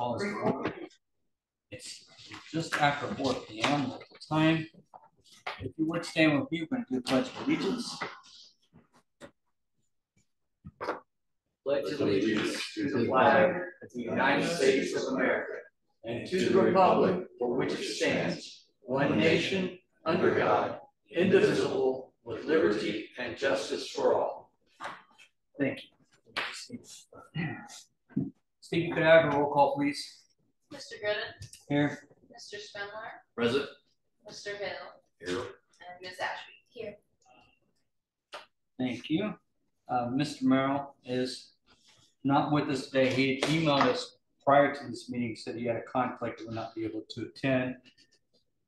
call this to order. It's just after 4 p.m. local time. If you would stand with me, we're going to do the Pledge of Allegiance. Pledge allegiance to the flag of the United States of America and to the republic for which it stands, one nation, under God, indivisible, with liberty and justice for all. Thank you. Steve, could I have a roll call, please? Mr. Gooden? Here. Mr. Spindler? Present. Mr. Hill? Here. And Ms. Ashby? Here. Thank you. Mr. Merrill is not with us today. He had emailed us prior to this meeting, said he had a conflict and would not be able to attend,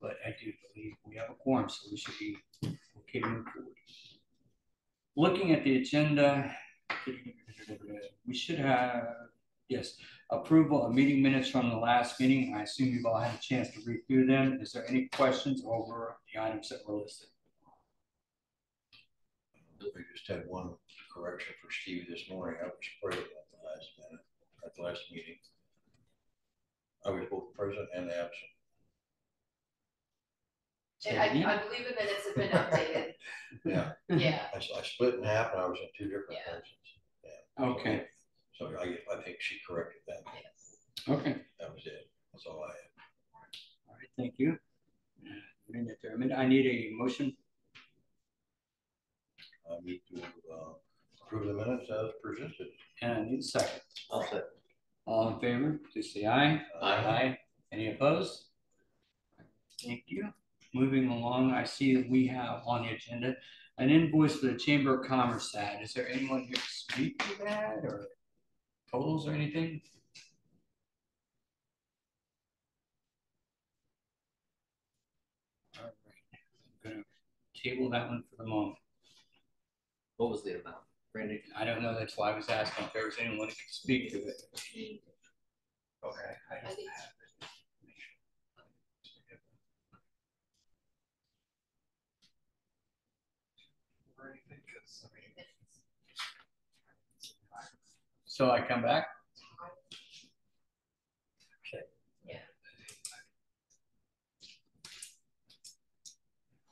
but I do believe we have a quorum, so we should be okay to move forward. Looking at the agenda, we should have, yes, approval of meeting minutes from the last meeting. I assume you've all had a chance to read through them. Is there any questions over the items that were listed? We just had one correction for Steve this morning. I was present at the last minute, at the last meeting. I was both present and absent. I believe the minutes have been updated. Yeah. Yeah. I split in half and I was in two different places. Yeah. Okay. So I think she corrected that. Yes. Okay. That was it. That's all I had. All right. Thank you. I need a motion. I need to approve the minutes as presented. And I need a second. I'll second. All in favor, please say aye. Aye. Any opposed? Thank you. Moving along, I see that we have on the agenda an invoice for the Chamber of Commerce ad. Is there anyone here to speak to that or totals or anything? All right. I'm going to table that one for the moment. What was the amount, Randy? I don't know. That's why I was asking if there was anyone who could speak to it. Okay. I don't have it. So I come back? Okay. Yeah.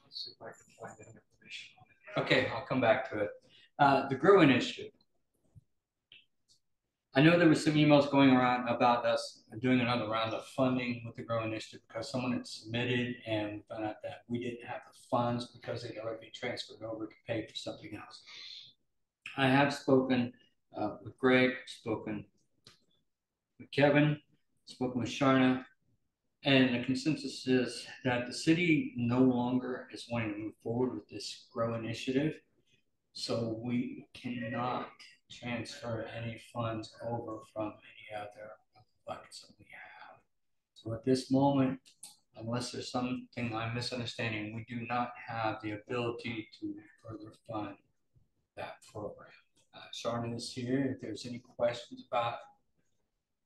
Let's see if I can find that information on it. Okay, I'll come back to it. The Grow Initiative. I know there were some emails going around about us doing another round of funding with the Grow Initiative because someone had submitted and we found out that we didn't have the funds because they'd already been transferred over to pay for something else. I have spoken with Greg, spoken with Kevin, spoken with Sharna, and the consensus is that the city no longer is wanting to move forward with this Grow Initiative. So we cannot transfer any funds over from any other buckets that we have. So at this moment, unless there's something I'm misunderstanding, we do not have the ability to further fund that program. Sharna is here. If there's any questions about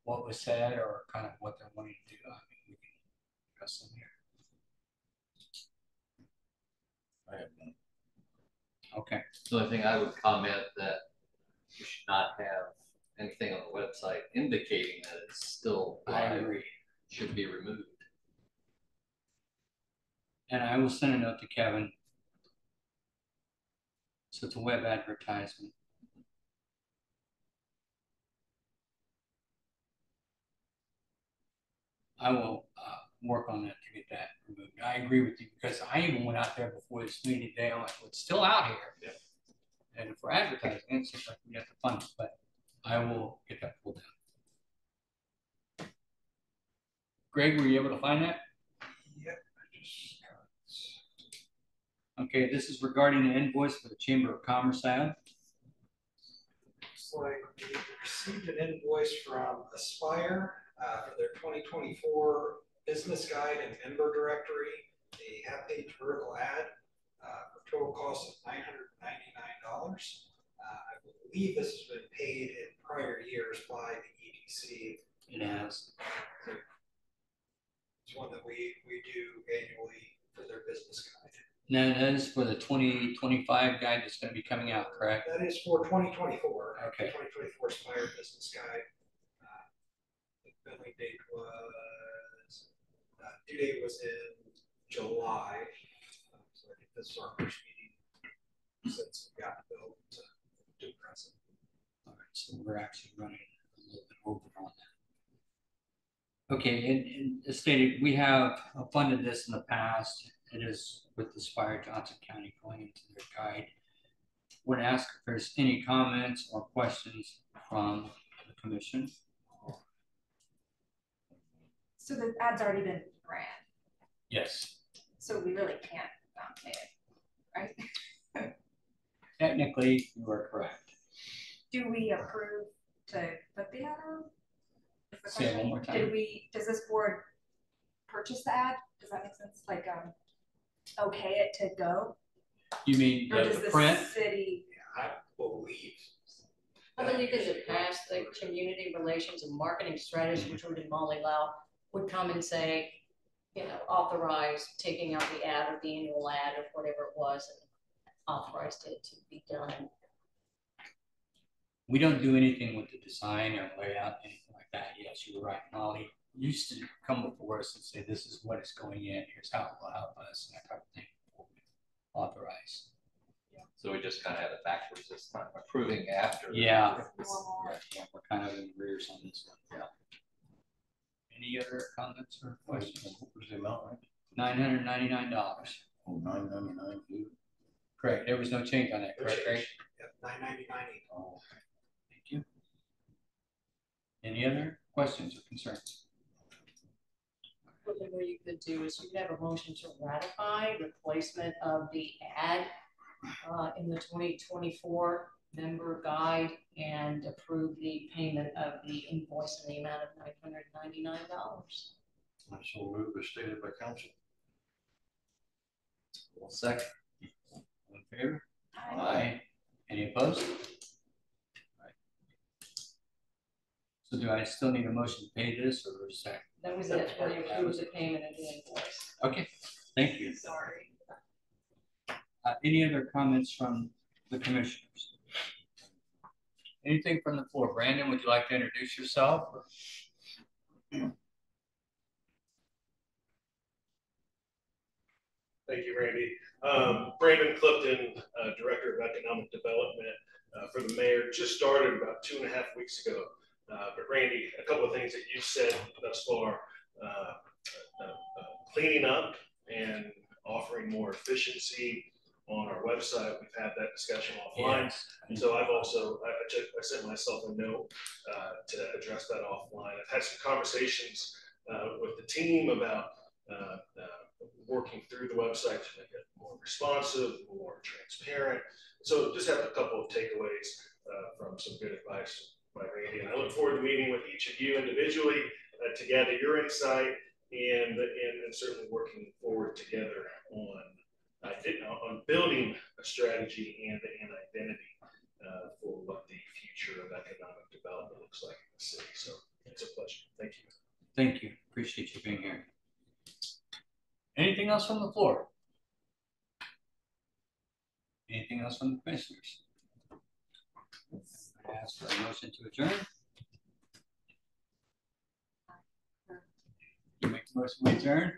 what was said or kind of what they're wanting to do, I mean, we can address them here. I have none. Okay. The only thing I would comment that you should not have anything on the website indicating that it's still live. Should be removed. And I will send a note to Kevin. So it's a web advertisement. I will work on that to get that removed. I agree with you because I even went out there before this meeting today. I'm like, well, it's still out here. Yeah. And if we're advertising, it seems like we have to fund it, but I will get that pulled down. Greg, were you able to find that? Yep. Okay, this is regarding the invoice for the Chamber of Commerce ad. Looks like we received an invoice from Aspire for their 2024 business guide and member directory. They have page vertical ad for total cost of $999. I believe this has been paid in prior years by the EDC. It has. It's one that we do annually for their business guide. No, that is for the 2025 guide that's going to be coming out, correct? That is for 2024. Okay. 2024 Aspire business guide. billing date was, due date was in July. So I think this is our first meeting since we got billed to present. All right, so we're actually running a little bit over on that. Okay, and as stated, we have funded this in the past. It is with the Spire Johnson County going into their guide. Would ask if there's any comments or questions from the commission. So the ad's already been ran, Yes, so we really can't not pay it, right? technically you are correct. Do we approve to put the ad on? Is the Say it one question. more time. Does this board purchase the ad? Does that make sense? Like, okay it to go? You mean Or the does the print? city? I believe. I believe in the past, the community relations and marketing strategist, which would be Molly Lau, would come and say, you know, authorize taking out the ad or the annual ad or whatever it was, and authorized it to be done. We don't do anything with the design or layout, anything like that. Yes, you were right. Molly used to come before us and say, this is what is going in, here's how it will help us, and that type of thing. Authorize. So we just kind of had it backwards this time, approving after. Yeah. Normal. Yeah, we're kind of in rears on this one. Yeah. Any other comments or questions? What was the amount, right? $999. Oh, $9.99, dude. Correct. There was no change on that, No correct, change. Greg? Yep, $9.99. Oh, Thank you. Any other questions or concerns? What you could do is you could have a motion to ratify the placement of the ad in the 2024 member guide and approve the payment of the invoice in the amount of $999. I so move as stated by council. Well, second. All in favor? Aye. Any opposed? All right. So do I still need a motion to pay this or is that? That was it, where you approve the payment of the invoice. Okay, thank you. Sorry. Any other comments from the commissioners? Anything from the floor? Brandon, would you like to introduce yourself? Thank you, Randy. Brandon Clifton, Director of Economic Development for the mayor, just started about 2.5 weeks ago. But Randy, a couple of things that you've said thus far, cleaning up and offering more efficiency on our website. We've had that discussion offline. Yes. And so I've also, I sent myself a note to address that offline. I've had some conversations with the team about working through the website to make it more responsive, more transparent. So just have a couple of takeaways from some good advice by Randy. And I look forward to meeting with each of you individually to gather your insight and certainly working forward together on building a strategy and an identity for what the future of economic development looks like in the city. So it's a pleasure. Thank you. Thank you. Appreciate you being here. Anything else from the floor? Anything else from the commissioners? I ask for a motion to adjourn. You make the motion to adjourn?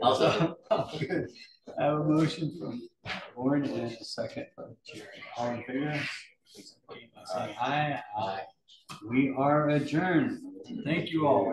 Also. Good. I have a motion from Warren and a second from Jerry. All in favor? Please indicate by saying aye. Aye. We are adjourned. Thank you all.